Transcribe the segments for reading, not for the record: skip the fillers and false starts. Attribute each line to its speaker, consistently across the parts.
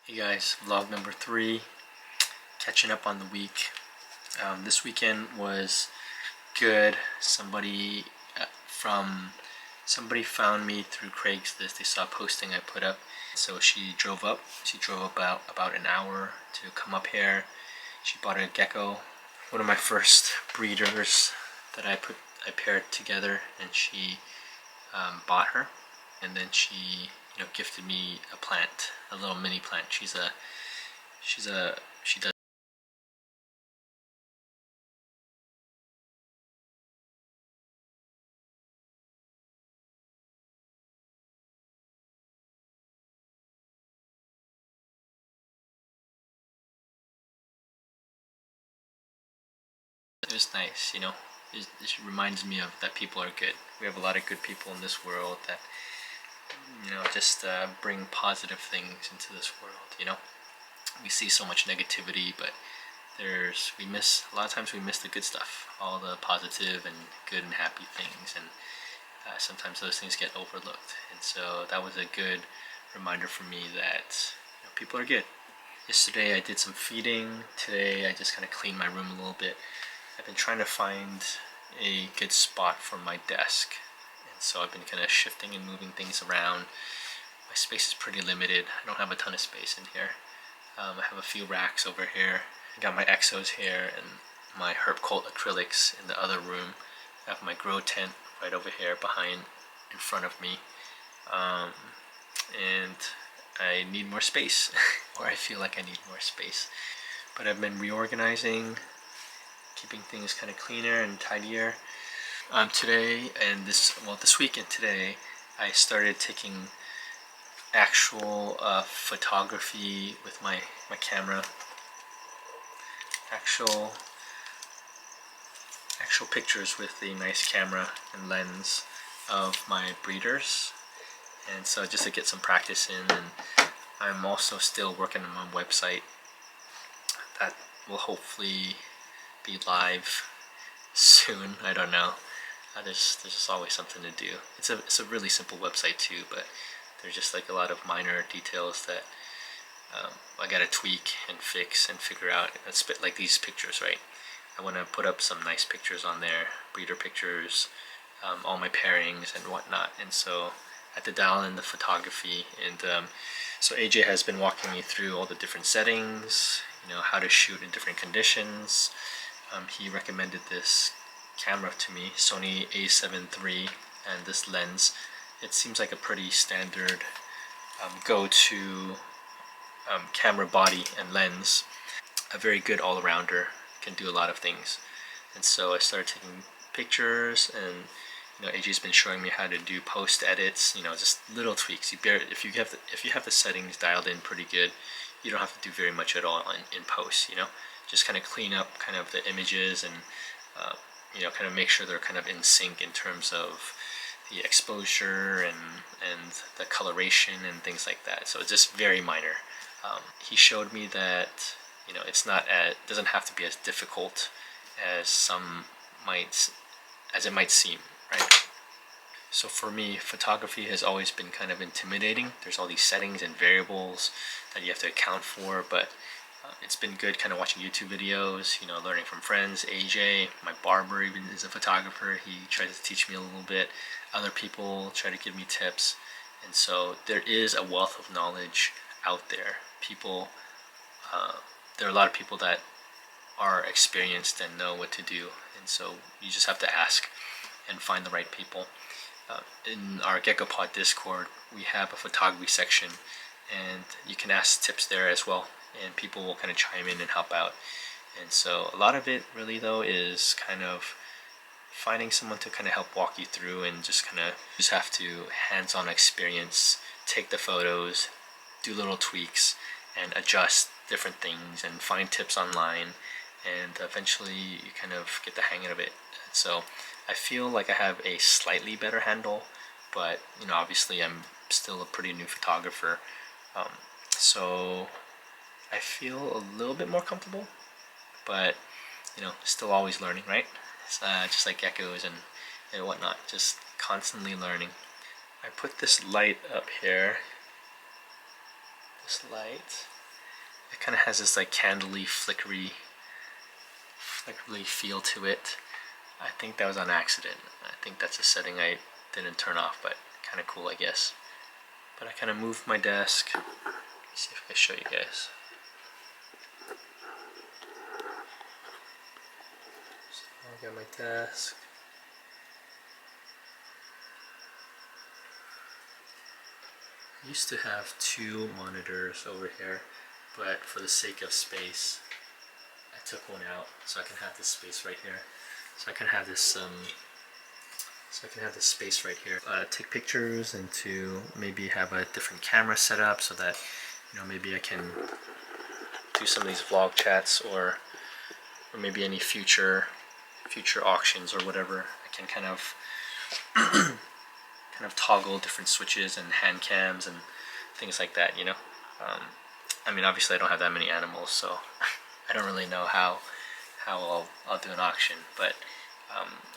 Speaker 1: Hey guys, vlog number 3, catching up on the week. This weekend was good. Somebody found me through Craigslist. They saw a posting I put up, so she drove up. She drove about an hour to come up here. She bought a gecko, one of my first breeders that I paired together, and she bought her, and then she gifted me a plant, a little mini plant. She does. It was nice, It reminds me of that people are good. We have a lot of good people in this world that just bring positive things into this world. We see so much negativity, but a lot of times we miss the good stuff, all the positive and good and happy things, and sometimes those things get overlooked. And so that was a good reminder for me that people are good. Yesterday I did some feeding. Today I just kind of cleaned my room a little bit. I've been trying to find a good spot for my desk, and so I've been kind of shifting and moving things around. My space is pretty limited. I don't have a ton of space in here. I have a few racks over here. I got my Xos here and my herb cult acrylics in the other room. I have my grow tent right over here in front of me. And I need more space, or I feel like I need more space. But I've been reorganizing, keeping things kind of cleaner and tidier. Today and this week and today, I started taking actual photography with my camera. Actual pictures with the nice camera and lens of my breeders, and so just to get some practice in. And I'm also still working on my website that will hopefully be live soon. I don't know. There's just always something to do. It's a really simple website too, but there's just like a lot of minor details that I gotta tweak and fix and figure out. It's like these pictures, right? I want to put up some nice pictures on there, breeder pictures, all my pairings and whatnot. And so I had to dial in the photography, and so AJ has been walking me through all the different settings, how to shoot in different conditions. He recommended this camera to me, Sony A7 III, and this lens. It seems like a pretty standard go-to camera body and lens. A very good all-arounder, can do a lot of things. And so I started taking pictures, and AJ's been showing me how to do post edits, just little tweaks. If you have the settings dialed in pretty good, you don't have to do very much at all in post. Just kind of clean up kind of the images, and kind of make sure they're kind of in sync in terms of the exposure and the coloration and things like that. So it's just very minor. He showed me that it doesn't have to be as difficult as it might seem, right? So for me, photography has always been kind of intimidating. There's all these settings and variables that you have to account for, but it's been good kind of watching YouTube videos, learning from friends. AJ, my barber, even is a photographer. He tries to teach me a little bit. Other people try to give me tips. And so there is a wealth of knowledge out there. There are a lot of people that are experienced and know what to do. And so you just have to ask and find the right people. In our Gecko Pod Discord, we have a photography section, and you can ask tips there as well, and people will kind of chime in and help out. And so a lot of it really though is kind of finding someone to kind of help walk you through, and just have to hands-on experience, take the photos, do little tweaks and adjust different things, and find tips online, and eventually you kind of get the hang of it. So I feel like I have a slightly better handle, but obviously I'm still a pretty new photographer. So I feel a little bit more comfortable, but still always learning, right? It's just like geckos and whatnot, just constantly learning. I put this light up here. This light it kind of has this like candly, flickery feel to it. I think that was on accident. I think that's a setting I didn't turn off, but kind of cool, I guess. But I kind of moved my desk. Let me see if I can show you guys. So I got my desk. I used to have 2 monitors over here, but for the sake of space, I took one out so I can have this space right here. So I can have this space right here. Take pictures and to maybe have a different camera set up so that, you know, maybe I can do some of these vlog chats or maybe any future auctions or whatever. I can kind of toggle different switches and hand cams and things like that, you know. I mean, obviously I don't have that many animals, so I don't really know how I'll do an auction, but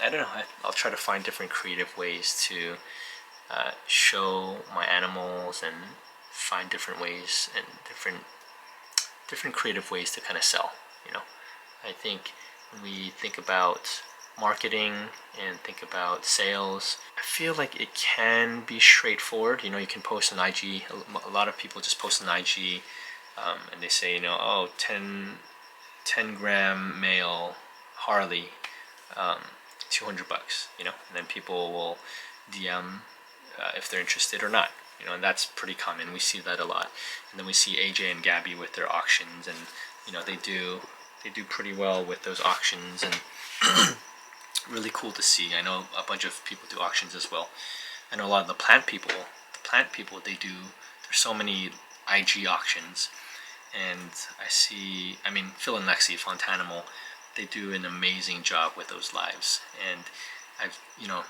Speaker 1: I don't know. I'll try to find different creative ways to show my animals and find different ways and different creative ways to kind of sell, you know. I think when we think about marketing and think about sales, I feel like it can be straightforward. You know, you can post an IG. A lot of people just post an IG and they say, you know, oh, 10 gram male Harley, $200, you know, and then people will DM if they're interested or not, you know, and that's pretty common. We see that a lot. And then we see AJ and Gabby with their auctions, and you know, they do pretty well with those auctions, and really cool to see. I know a bunch of people do auctions as well. I know a lot of the plant people, there's so many IG auctions, and I mean, Phil and Lexi, Fontanimal, they do an amazing job with those lives. And I've, you know,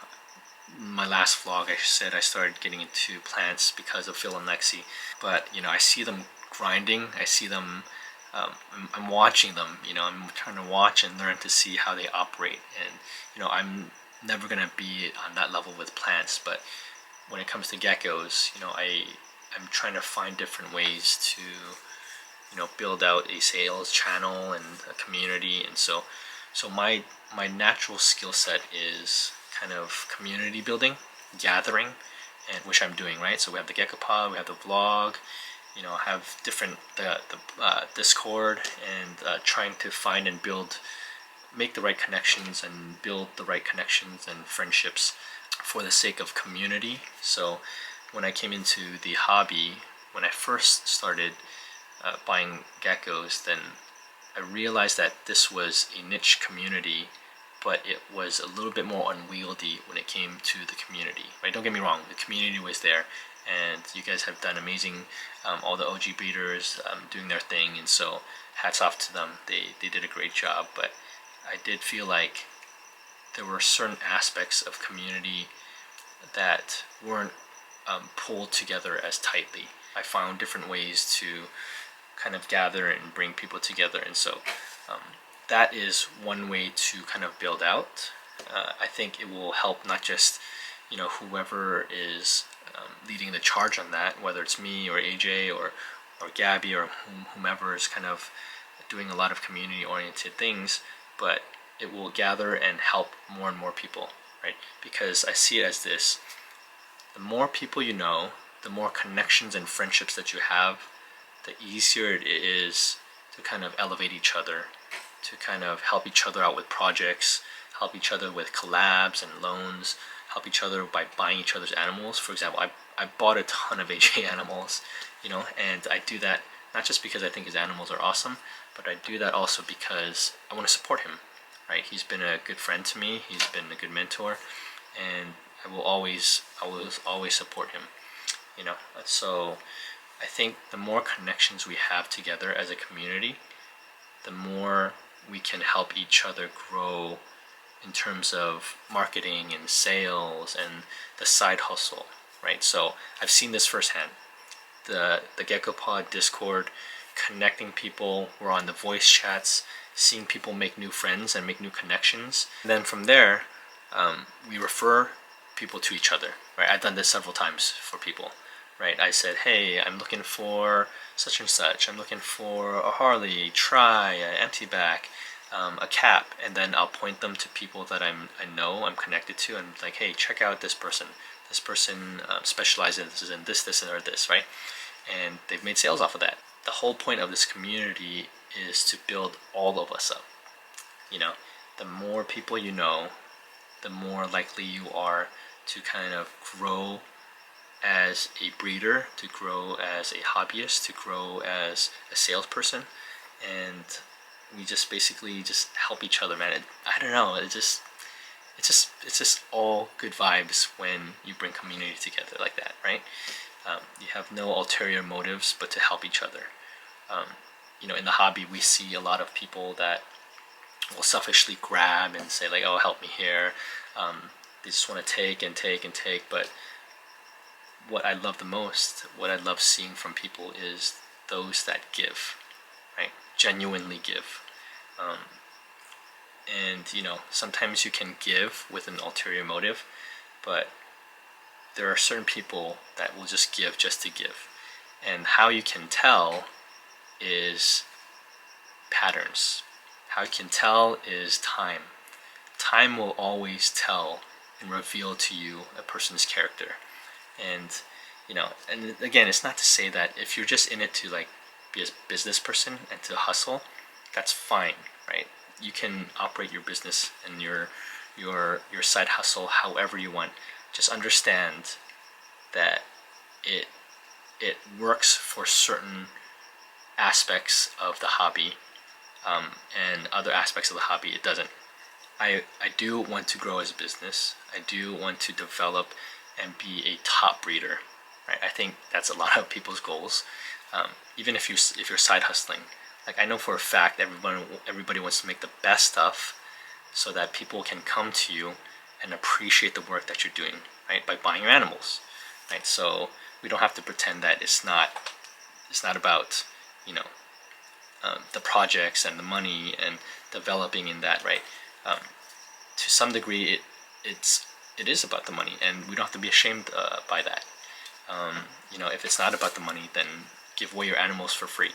Speaker 1: my last vlog I said I started getting into plants because of Phil and Lexi, but you know, I see them grinding, I see them, I'm watching them, you know, I'm trying to watch and learn to see how they operate. And you know, I'm never gonna be on that level with plants, but when it comes to geckos, you know, I'm trying to find different ways to, you know, build out a sales channel and a community. And so my natural skill set is kind of community building, gathering, and which I'm doing, right? So we have the Gecko Pod, we have the vlog, you know, have different the Discord, and trying to find and make the right connections and build the right connections and friendships for the sake of community. So when I came into the hobby, when I first started buying geckos, then I realized that this was a niche community, but it was a little bit more unwieldy when it came to the community, right? Don't get me wrong, the community was there, and you guys have done amazing, all the OG breeders doing their thing, and so hats off to them. They did a great job, but I did feel like there were certain aspects of community that weren't pulled together as tightly. I found different ways to kind of gather and bring people together, and so that is one way to kind of build out. I think it will help not just, you know, whoever is leading the charge on that, whether it's me or AJ or Gabby or whomever is kind of doing a lot of community oriented things, but it will gather and help more and more people, right? Because I see it as this: the more people you know, the more connections and friendships that you have, the easier it is to kind of elevate each other, to kind of help each other out with projects, help each other with collabs and loans, help each other by buying each other's animals. For example, I bought a ton of AJ animals, you know, and I do that not just because I think his animals are awesome, but I do that also because I want to support him, right? He's been a good friend to me, he's been a good mentor, and I will always support him, you know. So I think the more connections we have together as a community, the more we can help each other grow in terms of marketing and sales and the side hustle, right? So I've seen this firsthand. The Gecko Pod Discord, connecting people, we're on the voice chats, seeing people make new friends and make new connections. And then from there, we refer people to each other, right? I've done this several times for people. right? I said, hey, I'm looking for such and such. I'm looking for a Harley, Tri, an empty back, a cap, and then I'll point them to people that I know, I'm connected to, and like, hey, check out this person. This person specializes in this, or this, right? And they've made sales off of that. The whole point of this community is to build all of us up. You know, the more people you know, the more likely you are to kind of grow as a breeder, to grow as a hobbyist, to grow as a salesperson, and we just basically just help each other, man. I don't know. It's just all good vibes when you bring community together like that, right? You have no ulterior motives but to help each other. You know, in the hobby, we see a lot of people that will selfishly grab and say like, "Oh, help me here." They just want to take and take and take. But what I love the most, what I love seeing from people, is those that give, right? Genuinely give. And you know, sometimes you can give with an ulterior motive, but there are certain people that will just give just to give. And how you can tell is patterns. How you can tell is time. Time will always tell and reveal to you a person's character. And you know, and again, it's not to say that if you're just in it to like be a business person and to hustle, that's fine, right? You can operate your business and your side hustle however you want. Just understand that it works for certain aspects of the hobby, and other aspects of the hobby it doesn't. I do want to grow as a business. I do want to develop and be a top breeder, right? I think that's a lot of people's goals. Even if you're side hustling, like I know for a fact everybody wants to make the best stuff so that people can come to you and appreciate the work that you're doing, right? By buying your animals, right? So we don't have to pretend that it's not about, you know, the projects and the money and developing in that, right? To some degree, it is about the money, and we don't have to be ashamed by that. You know, if it's not about the money, then give away your animals for free,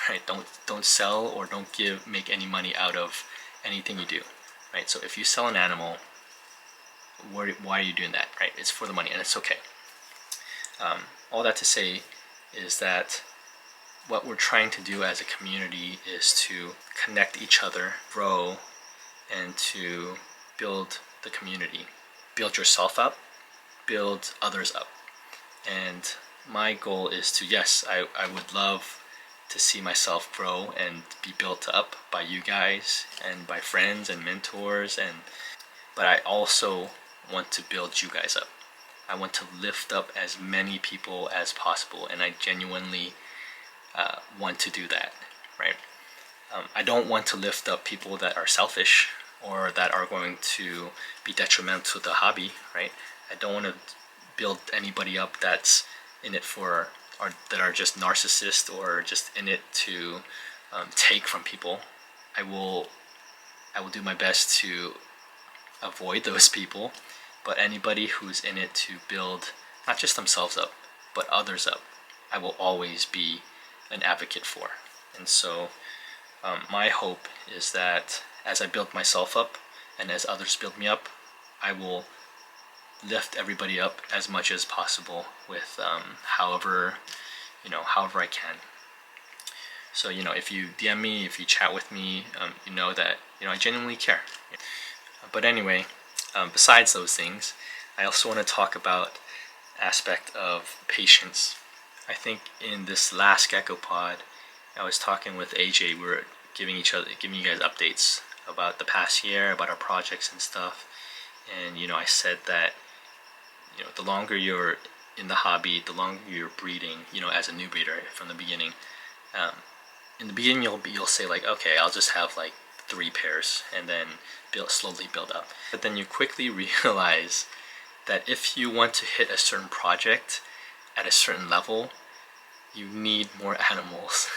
Speaker 1: right? Don't sell or don't make any money out of anything you do, right? So if you sell an animal, why are you doing that, right? It's for the money, and it's okay. All that to say is that what we're trying to do as a community is to connect each other, grow, and to build the community. Build yourself up, build others up. And my goal is to, yes, I would love to see myself grow and be built up by you guys and by friends and mentors, but I also want to build you guys up. I want to lift up as many people as possible, and I genuinely want to do that, right? I don't want to lift up people that are selfish or that are going to be detrimental to the hobby, right? I don't want to build anybody up that's in it for, or that are just narcissists or just in it to take from people. I will do my best to avoid those people, but anybody who's in it to build not just themselves up, but others up, I will always be an advocate for. And so my hope is that as I build myself up and as others build me up, I will lift everybody up as much as possible with however I can. So if you DM me, if you chat with me, you know that I genuinely care. But anyway, besides those things, I also want to talk about aspect of patience. I think in this last Gecko pod, I was talking with AJ. We were giving you guys updates about the past year, about our projects and stuff. And I said that the longer you're in the hobby, the longer you're breeding, as a new breeder from the beginning. In the beginning, you'll say like, okay, I'll just have like 3 pairs, and then slowly build up. But then you quickly realize that if you want to hit a certain project at a certain level, you need more animals.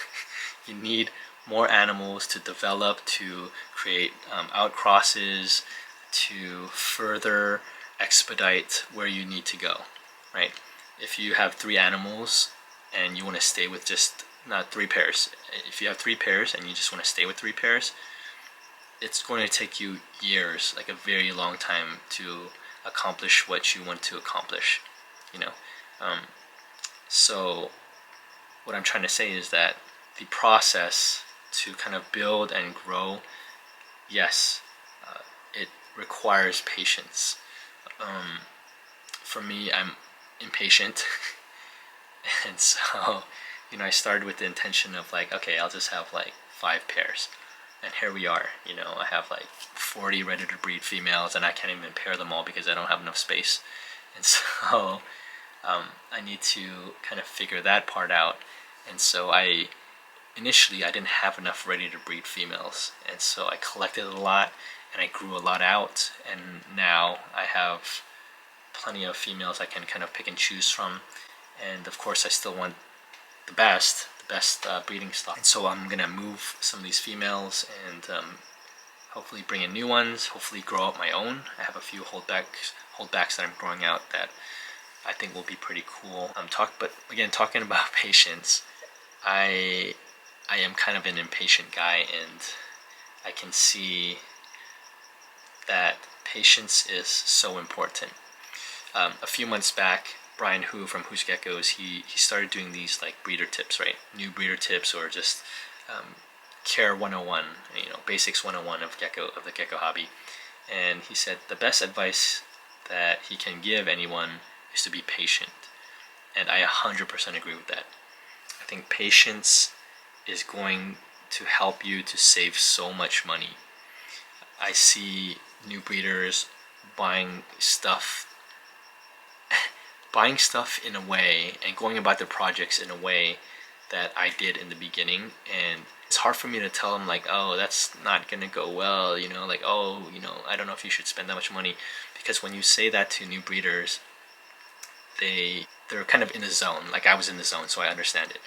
Speaker 1: You need more animals to develop, to create outcrosses, to further expedite where you need to go, right? if you have 3 animals and you want to stay with just not 3 pairs, if you have 3 pairs and you just want to stay with 3 pairs, it's going to take you years, like a very long time, to accomplish what you want to accomplish, you know. So what I'm trying to say is that the process to kind of build and grow, yes, it requires patience. For me, I'm impatient. And so, I started with the intention of like, okay, I'll just have like 5 pairs. And here we are, I have like 40 ready to breed females, and I can't even pair them all because I don't have enough space. And so I need to kind of figure that part out. And so initially I didn't have enough ready to breed females, and so I collected a lot and I grew a lot out, and now I have plenty of females I can kind of pick and choose from. And of course I still want the best breeding stock. And so I'm gonna move some of these females and hopefully bring in new ones, hopefully grow out my own. I have a few holdbacks that I'm growing out that I think will be pretty cool. But again, talking about patience, I am kind of an impatient guy, and I can see that patience is so important. A few months back, Brian Hu from Who's Geckos, he started doing these like breeder tips, right? New breeder tips, or just care 101, basics 101 of the gecko hobby. And he said the best advice that he can give anyone is to be patient. And I 100% agree with that. I think patience is going to help you to save so much money. I see new breeders buying stuff in a way and going about their projects in a way that I did in the beginning, and it's hard for me to tell them like, oh, that's not gonna go well, like, oh, I don't know if you should spend that much money, because when you say that to new breeders, they're kind of in the zone. Like, I was in the zone, so I understand it.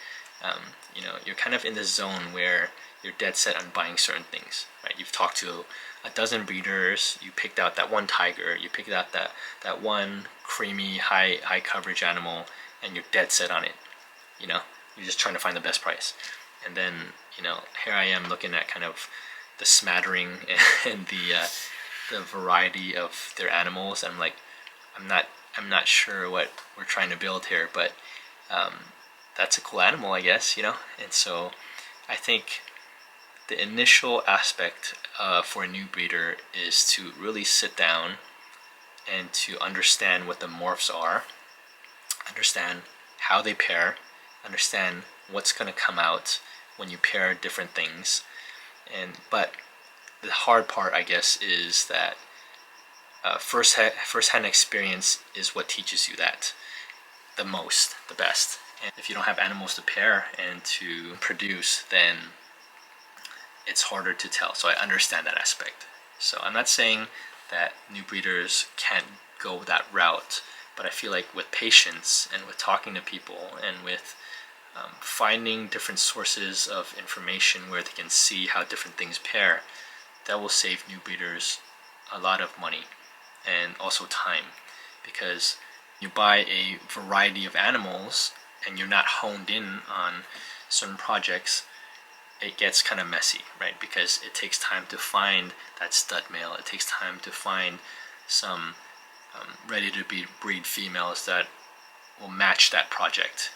Speaker 1: You're kind of in the zone where you're dead set on buying certain things, right? You've talked to a dozen breeders, you picked out that one tiger, you picked out that one creamy high coverage animal, and you're dead set on it. You're just trying to find the best price. And then here I am looking at kind of the smattering and the variety of their animals. I'm like, I'm not sure what we're trying to build here, but that's a cool animal, I guess, And so I think the initial aspect for a new breeder is to really sit down and to understand what the morphs are, understand how they pair, understand what's going to come out when you pair different things. But the hard part, I guess, is that first-hand experience is what teaches you that the best. And if you don't have animals to pair and to produce, then it's harder to tell. So I understand that aspect. So I'm not saying that new breeders can't go that route, but I feel like with patience and with talking to people and with finding different sources of information where they can see how different things pair, that will save new breeders a lot of money and also time. Because you buy a variety of animals and you're not honed in on certain projects, it gets kind of messy, right? Because it takes time to find that stud male. It takes time to find some ready to breed females that will match that project.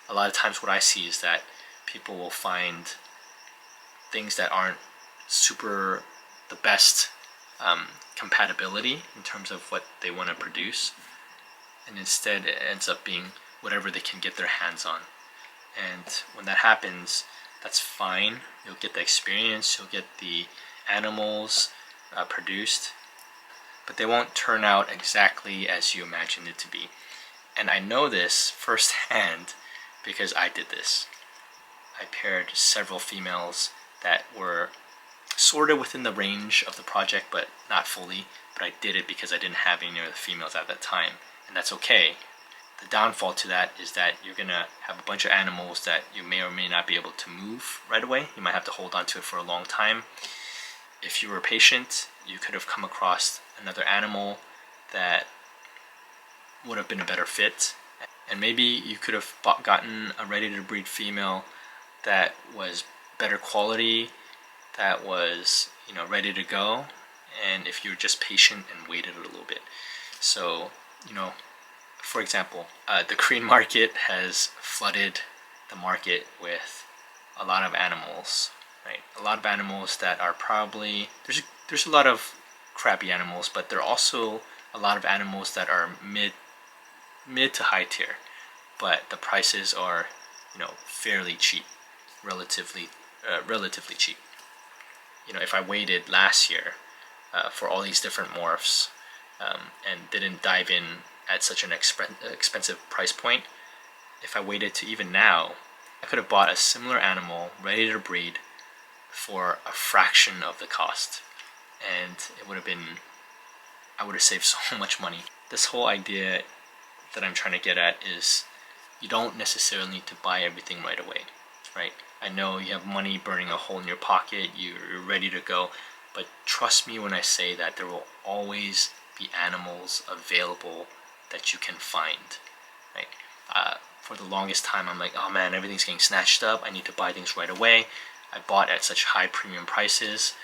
Speaker 1: A lot of times what I see is that people will find things that aren't super the best compatibility in terms of what they want to produce, and instead it ends up being whatever they can get their hands on. And when that happens, that's fine. You'll get the experience, you'll get the animals produced, but they won't turn out exactly as you imagined it to be. And I know this firsthand because I did this. I paired several females that were sort of within the range of the project, but not fully. But I did it because I didn't have any other females at that time, and that's okay. The downfall to that is that you're gonna have a bunch of animals that you may or may not be able to move right away. You might have to hold on to it for a long time. If you were patient, you could have come across another animal that would have been a better fit, and maybe you could have gotten a ready to breed female that was better quality, that was, you know, ready to go, and if you're just patient and waited a little bit. So, you know, for example, the Korean market has flooded the market with a lot of animals, right? A lot of animals that are probably, there's a lot of crappy animals, but there are also a lot of animals that are mid to high tier, but the prices are, you know, fairly cheap, relatively cheap. You know, if I waited last year for all these different morphs and didn't dive in at such an expensive price point, if I waited to even now, I could have bought a similar animal ready to breed for a fraction of the cost, and it would have been, I would have saved so much money. This whole idea that I'm trying to get at is you don't necessarily need to buy everything right away, right? I know you have money burning a hole in your pocket, you're ready to go, but trust me when I say that there will always be animals available that you can find, right? For the longest time, I'm like, oh man, everything's getting snatched up, I need to buy things right away. I bought at such high premium prices,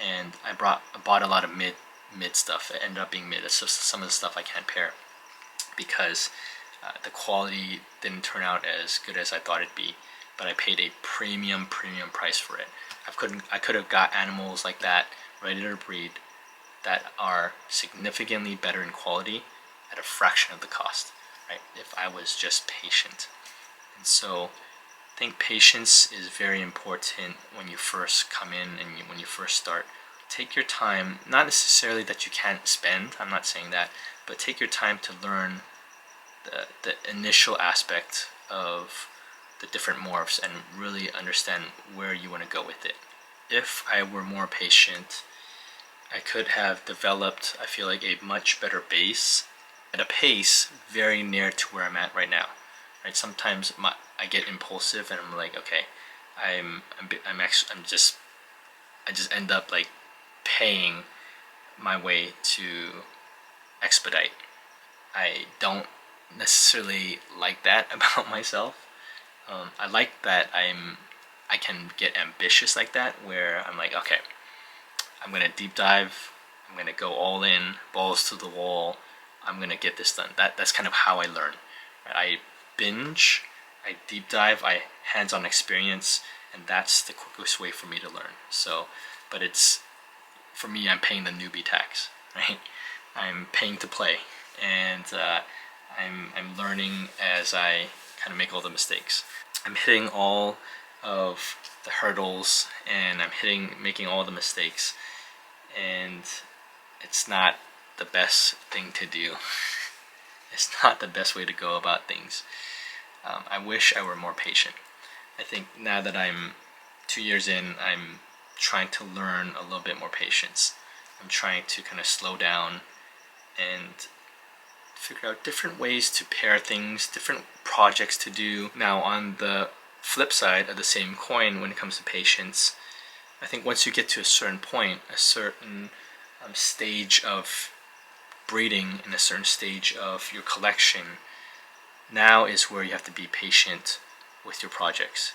Speaker 1: and I bought a lot of mid stuff. It ended up being mid. It's just some of the stuff I can't pair because the quality didn't turn out as good as I thought it'd be, but I paid a premium price for it. I could have got animals like that ready to breed that are significantly better in quality at a fraction of the cost, right? If I was just patient. And so I think patience is very important when you first come in and when you first start. Take your time, not necessarily that you can't spend, I'm not saying that, but take your time to learn the initial aspect of the different morphs and really understand where you want to go with it. If I were more patient, I could have developed, I feel like, a much better base at a pace very near to where I'm at right now. Right? Sometimes I get impulsive and I'm like, okay, I just end up like paying my way to expedite. I don't necessarily like that about myself. I like that I can get ambitious like that, where I'm like, okay, I'm gonna deep dive, I'm gonna go all in, balls to the wall, I'm gonna get this done. That's kind of how I learn. Right? I binge, I deep dive, I hands-on experience, and that's the quickest way for me to learn. So, but it's, for me, I'm paying the newbie tax, right? I'm paying to play, and I'm learning as I kind of make all the mistakes. I'm hitting all of the hurdles, and I'm making all the mistakes, and it's not the best thing to do. It's not the best way to go about things. I wish I were more patient. I think now that I'm 2 years in, I'm trying to learn a little bit more patience. I'm trying to kind of slow down and figure out different ways to pair things, different projects to do. Now, on the flip side of the same coin, when it comes to patience, I think once you get to a certain point, a certain stage of breeding, and a certain stage of your collection, now is where you have to be patient with your projects.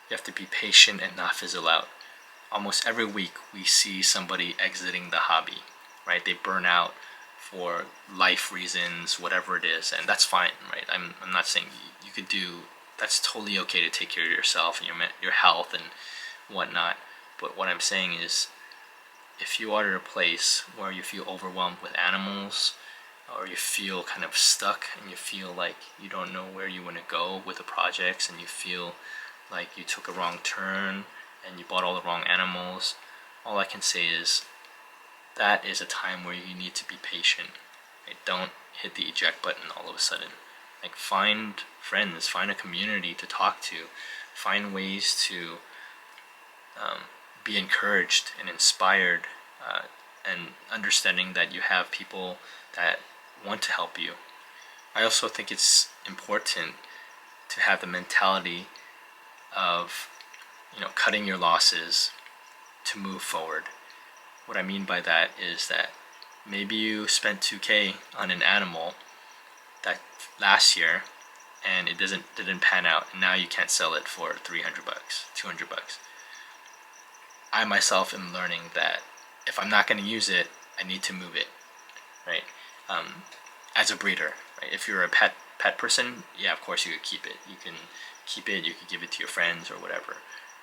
Speaker 1: You have to be patient and not fizzle out. Almost every week we see somebody exiting the hobby, right? They burn out for life reasons, whatever it is, and that's fine, right? I'm not saying you could do, that's totally okay to take care of yourself and your health and whatnot. But what I'm saying is, if you are at a place where you feel overwhelmed with animals, or you feel kind of stuck and you feel like you don't know where you want to go with the projects, and you feel like you took a wrong turn and you bought all the wrong animals, all I can say is that is a time where you need to be patient. Right? Don't hit the eject button all of a sudden. Like, find friends, find a community to talk to, find ways to be encouraged and inspired, and understanding that you have people that want to help you. I also think it's important to have the mentality of, cutting your losses to move forward. What I mean by that is that maybe you spent $2K on an animal that last year, and it didn't pan out, and now you can't sell it for 300 bucks, 200 bucks. I myself am learning that if I'm not going to use it, I need to move it, right? As a breeder, right? If you're a pet person, yeah, of course you could keep it. You can keep it, you could give it to your friends or whatever.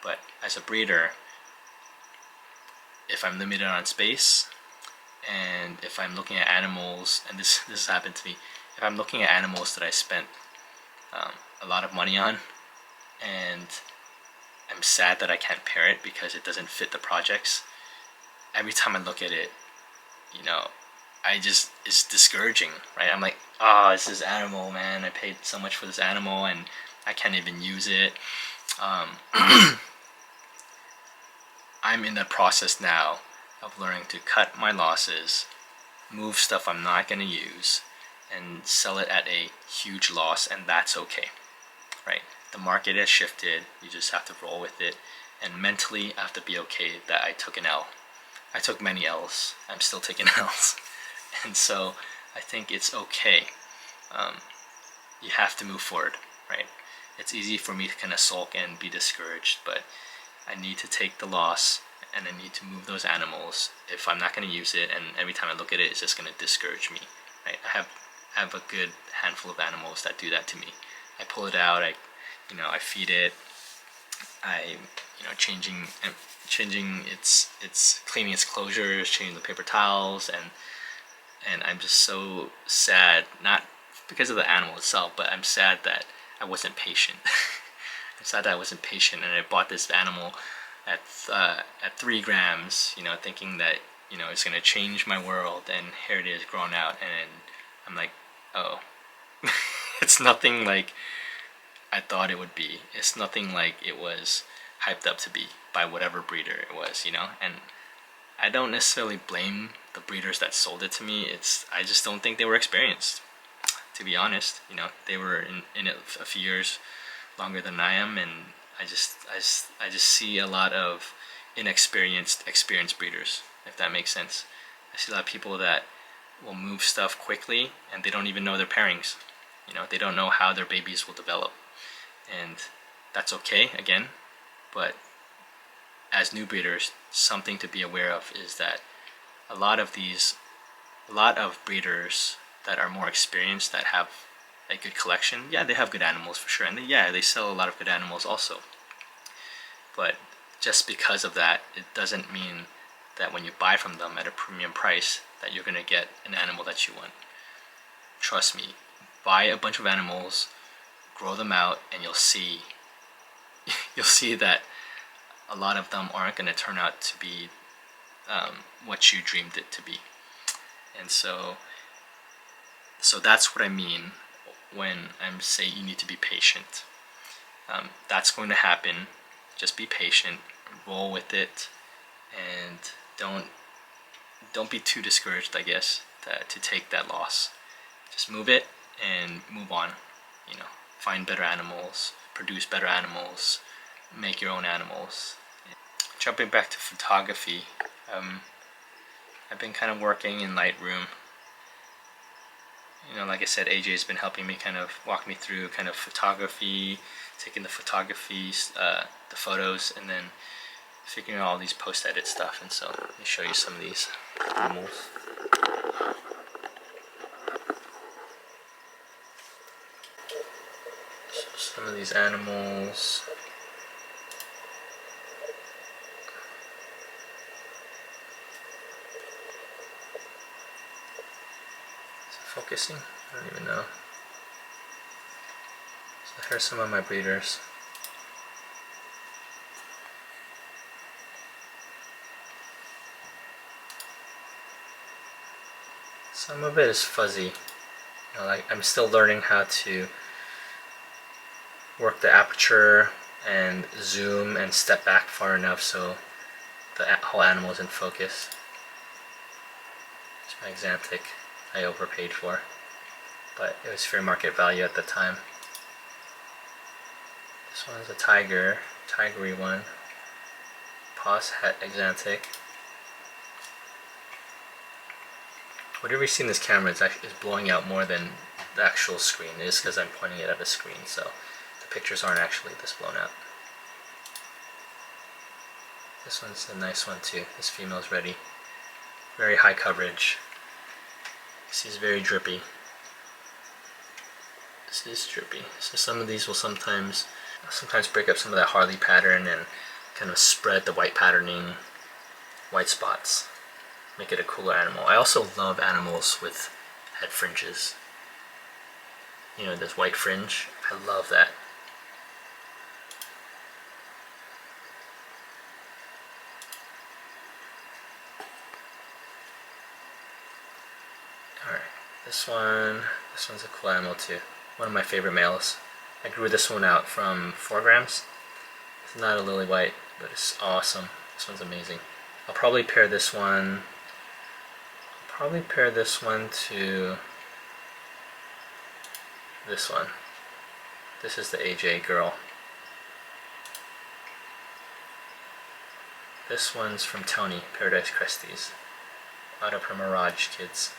Speaker 1: But as a breeder, if I'm limited on space, and if I'm looking at animals, and this has happened to me, if I'm looking at animals that I spent a lot of money on, and I'm sad that I can't pair it because it doesn't fit the projects, every time I look at it, you know, it's discouraging, right? I'm like, oh, it's this animal, man. I paid so much for this animal and I can't even use it. I'm in the process now of learning to cut my losses, move stuff I'm not going to use, and sell it at a huge loss, and that's okay, right? The market has shifted. You just have to roll with it, and mentally I have to be okay that I took an L. I took many L's. I'm still taking L's. And so I think it's okay. You have to move forward, right? It's easy for me to kind of sulk and be discouraged, but I need to take the loss and I need to move those animals if I'm not going to use it, and every time I look at it, it's just going to discourage me, right? I have a good handful of animals that do that to me. I pull it out, I feed it, I changing its cleaning its closures, changing the paper towels, and I'm just so sad, not because of the animal itself, but I'm sad that I wasn't patient. I'm sad that I wasn't patient, and I bought this animal at 3 grams, thinking that it's gonna change my world, and here it is grown out, and I'm like, oh, it's nothing like I thought it would be. It's nothing like it was hyped up to be by whatever breeder it was, and I don't necessarily blame the breeders that sold it to me. I just don't think they were experienced, to be honest. They were in it a few years longer than I am, and I just see a lot of experienced breeders, if that makes sense. I see a lot of people that will move stuff quickly and they don't even know their pairings. They don't know how their babies will develop, and that's okay again. But as new breeders, something to be aware of is that a lot of breeders that are more experienced, that have a good collection, yeah, they have good animals for sure, and they sell a lot of good animals also. But just because of that, it doesn't mean that when you buy from them at a premium price that you're going to get an animal that you want. Trust me, buy a bunch of animals, grow them out, and you'll see that a lot of them aren't going to turn out to be what you dreamed it to be. And so that's what I mean when I'm saying you need to be patient. That's going to happen. Just be patient, roll with it, and don't be too discouraged, I guess, to take that loss. Just move it and move on. Find better animals, produce better animals, make your own animals. Jumping back to photography, I've been kind of working in Lightroom. Like I said, AJ's been helping me kind of walk me through kind of photography, taking the the photos, and then figuring out all these post-edit stuff. And so let me show you some of these animals. So some of these animals. Focusing? I don't even know. So here's some of my breeders. Some of it is fuzzy. Like I'm still learning how to work the aperture and zoom and step back far enough so the whole animal is in focus. It's my Xanthic I overpaid for, but it was fair market value at the time. This one is a tigery one. Pos het Xanthic. Whatever you see in this camera is blowing out more than the actual screen. It is because I'm pointing it at a screen, so the pictures aren't actually this blown out. This one's a nice one too. This female's ready. Very high coverage. She's very drippy. This is drippy. So some of these will sometimes break up some of that Harley pattern and kind of spread the white patterning, white spots, make it a cooler animal. I also love animals with head fringes. You know, this white fringe. I love that. Alright, this one's a cool animal too. One of my favorite males. I grew this one out from 4 grams. It's not a lily white, but it's awesome. This one's amazing. I'll probably pair this one to this one. This is the AJ girl. This one's from Tony, Paradise Cresties, out of her Mirage kids.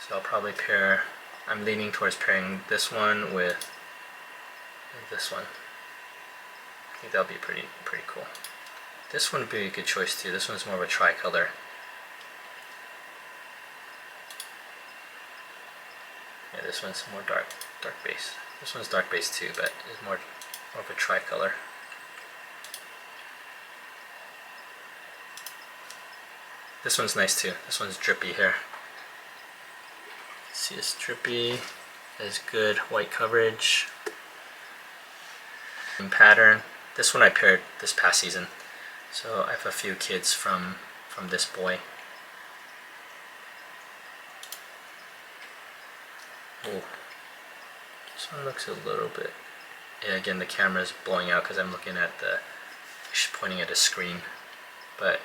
Speaker 1: So I'll probably pair, I'm leaning towards pairing this one with this one. I think that'll be pretty cool. This one would be a good choice too. This one's more of a tricolor. Yeah, this one's more dark base. This one's dark base too, but it's more of a tricolor. This one's nice too. This one's drippy here. See, it's drippy. Has good white coverage. And pattern. This one I paired this past season. So I have a few kids from this boy. Oh, this one looks a little bit. Yeah, again the camera's blowing out because I'm looking at pointing at a screen. But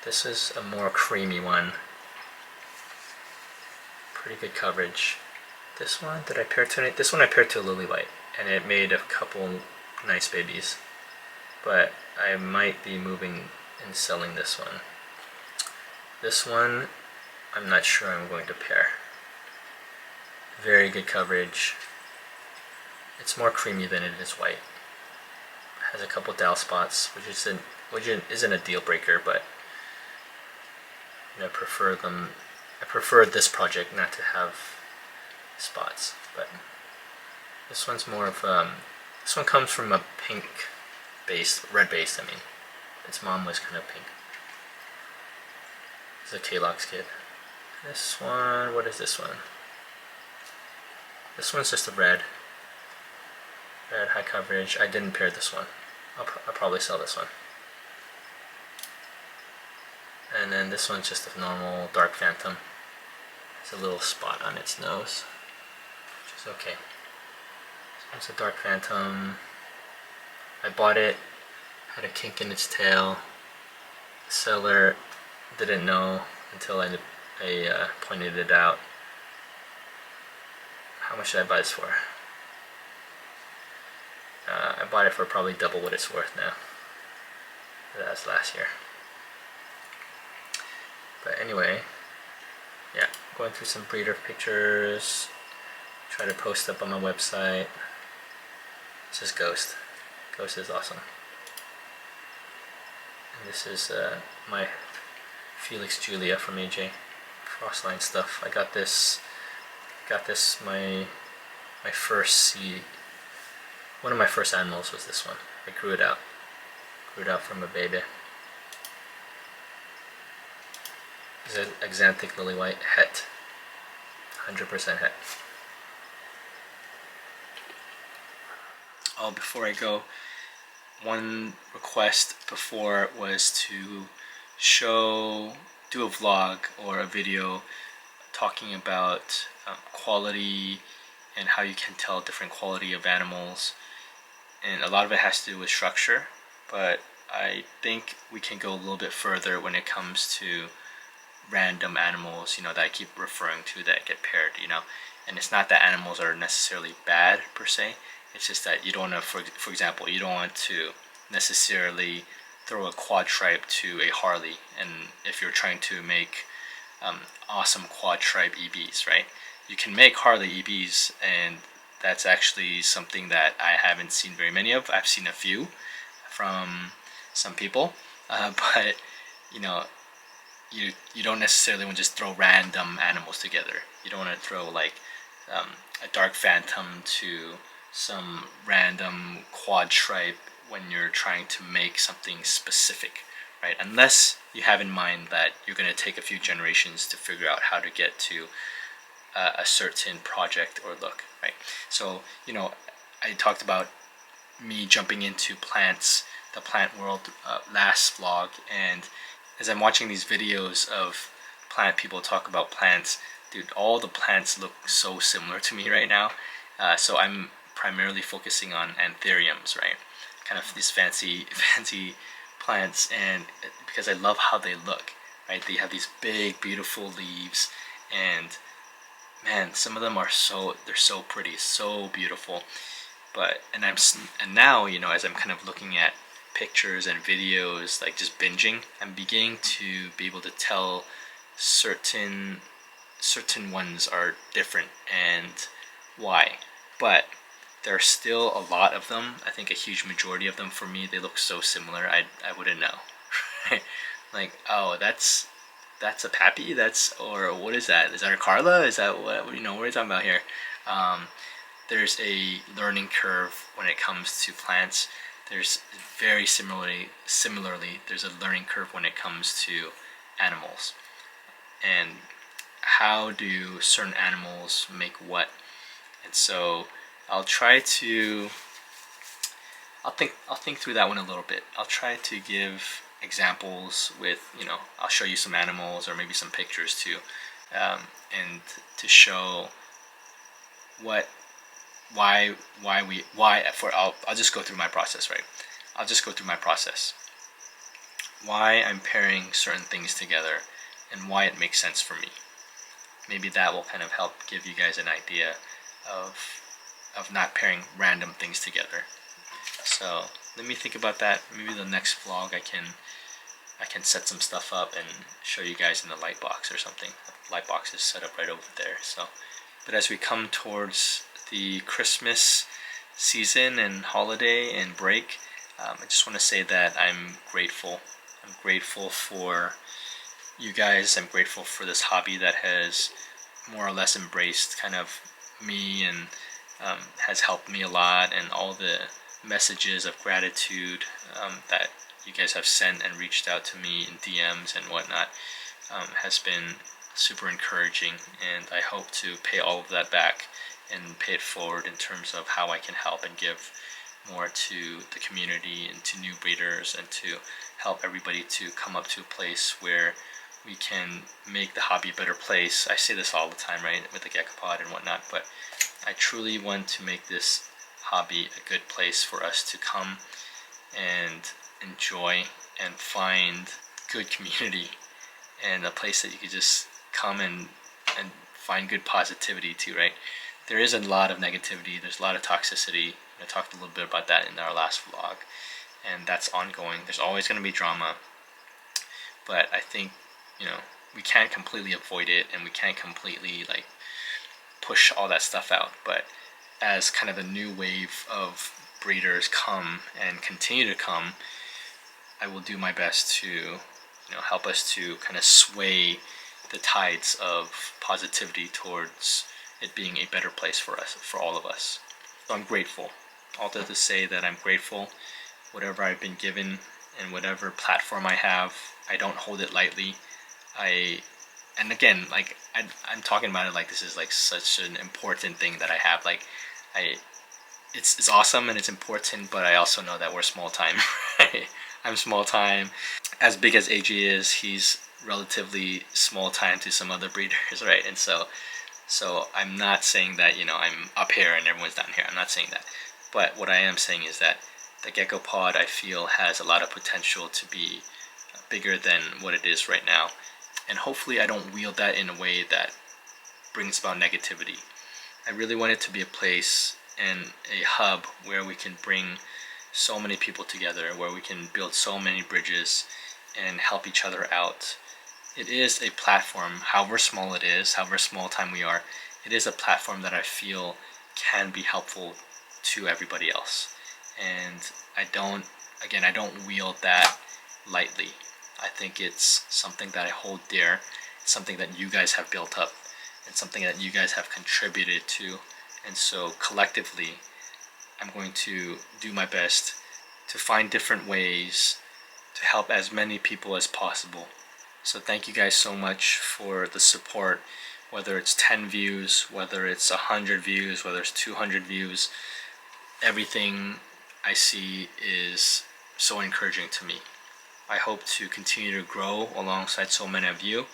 Speaker 1: this is a more creamy one. Pretty good coverage. This one, did I pair to? This one I paired to a lily white, and it made a couple nice babies. But I might be moving and selling this one. This one, I'm not sure I'm going to pair. Very good coverage. It's more creamy than it is white. Has a couple dowel spots, which isn't a deal breaker, but I prefer this project not to have spots. But this one's more of this one comes from a pink base, red base. I mean, its mom was kind of pink. It's a K-Lox kid. This one, what is this one? This one's just a red high coverage. I didn't pair this one. I'll probably sell this one. And then this one's just a normal dark phantom. There's a little spot on its nose, which is okay. So it's a dark phantom. I bought it, had a kink in its tail. The seller didn't know until I pointed it out. How much did I buy this for? I bought it for probably double what it's worth now. That was last year. But anyway, yeah, going through some breeder pictures, try to post up on my website. This is Ghost. Ghost is awesome. And this is my Felix Julia from AJ, Frostline stuff. I got this my first seed. One of my first animals was this one. I grew it out from a baby. It's an Axanthic lily white het, 100% het. Oh, before I go, one request before was to do a vlog or a video talking about quality and how you can tell different quality of animals, and a lot of it has to do with structure, but I think we can go a little bit further when it comes to random animals, that I keep referring to that get paired, and it's not that animals are necessarily bad per se. It's just that you don't want to, for example, you don't want to necessarily throw a quad stripe to a Harley, and if you're trying to make awesome quad stripe EBs, right? you can make Harley EBs, and that's actually something that I haven't seen very many of. I've seen a few from some people, but you know, you don't necessarily want to just throw random animals together. You don't want to throw like a dark phantom to some random quad stripe when you're trying to make something specific, right? Unless you have in mind that you're going to take a few generations to figure out how to get to a certain project or look, right? So, I talked about me jumping into plants, the plant world last vlog, and as I'm watching these videos of plant people talk about plants, dude, all the plants look so similar to me right now. So I'm primarily focusing on anthuriums, right? Kind of these fancy plants, and because I love how they look, right? They have these big, beautiful leaves, and man, some of them are they're so pretty, so beautiful. And now, as I'm kind of looking at pictures and videos, like just binging, I'm beginning to be able to tell certain ones are different and why. But there are still a lot of them. I think a huge majority of them, for me, they look so similar. I wouldn't know. Like, oh, that's a Pappy. Or what is that? Is that a Carla? Is that what are you talking about here? There's a learning curve when it comes to plants. There's very similarly, there's a learning curve when it comes to animals. And how do certain animals make what? And so I'll think through that one a little bit. I'll try to give examples with, I'll show you some animals or maybe some pictures too, and to show I'll just go through my process, right? I'll just go through my process. Why I'm pairing certain things together and why it makes sense for me. Maybe that will kind of help give you guys an idea of not pairing random things together. So let me think about that. Maybe the next vlog I can set some stuff up and show you guys in the light box or something. The light box is set up right over there. So, but as we come towards the Christmas season and holiday and break, I just want to say that I'm grateful. I'm grateful for you guys. I'm grateful for this hobby that has more or less embraced kind of me and has helped me a lot, and all the messages of gratitude that you guys have sent and reached out to me in DMs and whatnot has been super encouraging, and I hope to pay all of that back and pay it forward in terms of how I can help and give more to the community and to new breeders, and to help everybody to come up to a place where we can make the hobby a better place. I say this all the time, right, with the Gecko Pod and whatnot, but I truly want to make this hobby a good place for us to come and enjoy and find good community, and a place that you could just come and find good positivity too, right? There is a lot of negativity, there's a lot of toxicity. I talked a little bit about that in our last vlog, and that's ongoing. There's always going to be drama, but I think, we can't completely avoid it, and we can't completely like push all that stuff out. But as kind of a new wave of breeders come and continue to come, I will do my best to help us to kind of sway the tides of positivity towards it being a better place for us, for all of us. So I'm grateful. All that to say that I'm grateful. Whatever I've been given and whatever platform I have, I don't hold it lightly. And again, like I'm talking about it like this is like such an important thing that I have. Like it's awesome and it's important, but I also know that we're small time. Right? I'm small time. As big as AJ is, he's relatively small time to some other breeders, right? And so I'm not saying that I'm up here and everyone's down here. I'm not saying that. But what I am saying is that the Gecko Pod, I feel, has a lot of potential to be bigger than what it is right now. And hopefully I don't wield that in a way that brings about negativity. I really want it to be a place and a hub where we can bring so many people together, where we can build so many bridges and help each other out. It is a platform, however small it is, however small time we are, it is a platform that I feel can be helpful to everybody else. And I don't wield that lightly. I think it's something that I hold dear. It's something that you guys have built up. It's something that you guys have contributed to. And so collectively, I'm going to do my best to find different ways to help as many people as possible. So thank you guys so much for the support, whether it's 10 views, whether it's 100 views, whether it's 200 views. Everything I see is so encouraging to me. I hope to continue to grow alongside so many of you.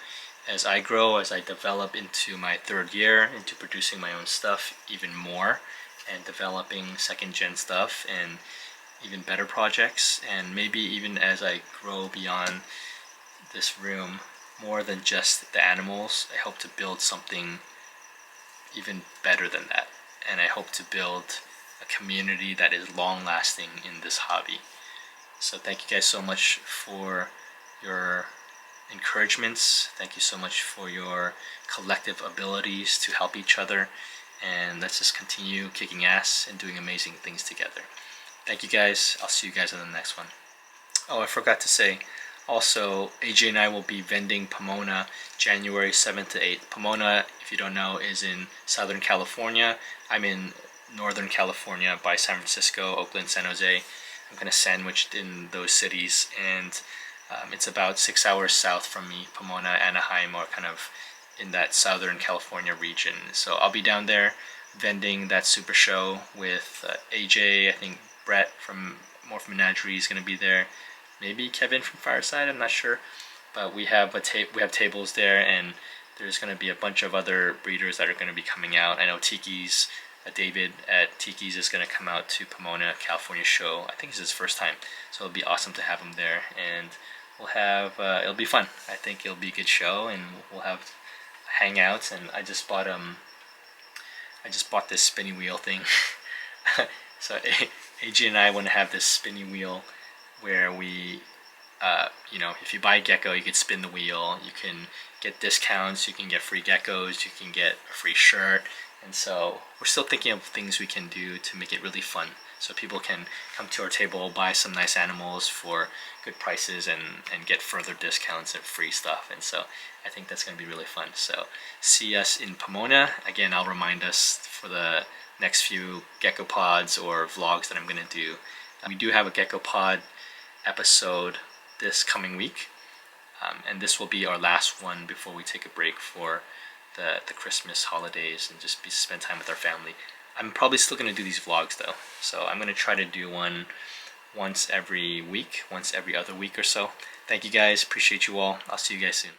Speaker 1: As I grow, as I develop into my 3rd year, into producing my own stuff even more, and developing second gen stuff and even better projects, and maybe even as I grow beyond this room, more than just the animals, I hope to build something even better than that. And I hope to build a community that is long lasting in this hobby. So thank you guys so much for your encouragements. Thank you so much for your collective abilities to help each other. And let's just continue kicking ass and doing amazing things together. Thank you guys. I'll see you guys in the next one. Oh, I forgot to say, also, AJ and I will be vending Pomona January 7th to 8th. Pomona, if you don't know, is in Southern California. I'm in Northern California by San Francisco, Oakland, San Jose. I'm kind of sandwiched in those cities, and it's about 6 hours south from me. Pomona, Anaheim, or kind of in that Southern California region. So I'll be down there vending that super show with AJ. I think Brett from Morph Menagerie is going to be there. Maybe Kevin from Fireside, I'm not sure. But we have tables there, and there's going to be a bunch of other breeders that are going to be coming out. I know Tiki's, David at Tiki's is going to come out to Pomona, California show. I think it's his first time, so it'll be awesome to have him there. And we'll have, it'll be fun. I think it'll be a good show, and we'll have hangouts. And I just bought this spinny wheel thing. So AJ and I want to have this spinny wheel where we, if you buy a gecko, you can spin the wheel, you can get discounts, you can get free geckos, you can get a free shirt. And so we're still thinking of things we can do to make it really fun, so people can come to our table, buy some nice animals for good prices, and get further discounts and free stuff. And so I think that's going to be really fun. So see us in Pomona. Again, I'll remind us for the next few gecko pods or vlogs that I'm going to do. We do have a gecko pod episode this coming week, and this will be our last one before we take a break for the Christmas holidays and just spend time with our family. I'm probably still going to do these vlogs though, so I'm going to try to do one once every week, once every other week or so. Thank you guys, appreciate you all. I'll see you guys soon.